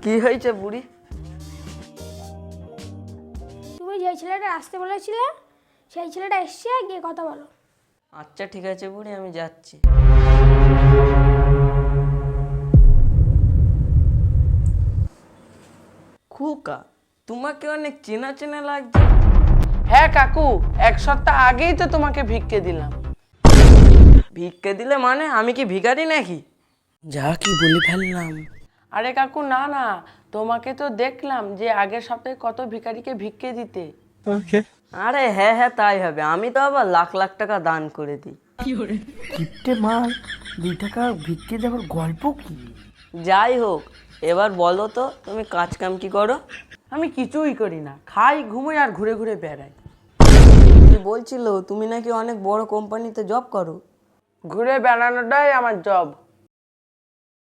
কি হয়েছে বুড়ি? তুমি যে ছেলেটা আসতে বলেছিলে সেই ছেলেটা এসছে, গিয়ে কথা বলো। আচ্ছা ঠিক আছে বুড়ি, আমি যাচ্ছি। খুকা, তোমাকে অনেক চেনা চেনা লাগছে। হ্যাঁ কাকু, এক সপ্তাহ আগেই তো তোমাকে ভিক্ষে দিলাম। ভিক্ষে দিলে মানে? আমি কি ভিখারি নাকি? যা কি বলে ফেললাম। আরে কাকু না না, তোমাকে তো দেখলাম যে আগের সপ্তাহে কত ভিখারিকে ভিক্ষে দিতে। আরে হ্যাঁ হ্যাঁ, তাই হবে। আমি তো আবার লাখ লাখ টাকা দান করে দিই। কিপ্টে মাল 2 টাকা ভিক্ষে দেওয়ার গল্প কি? যাই হোক, এবার বলো তো তুমি কাজ কাম কি করো? আমি কিছুই করি না, খাই ঘুমোই আর ঘুরে ঘুরে বেড়াই। তুমি বলছিল তুমি নাকি অনেক বড় কোম্পানিতে জব করো। ঘুরে বেড়ানোটাই আমার জব।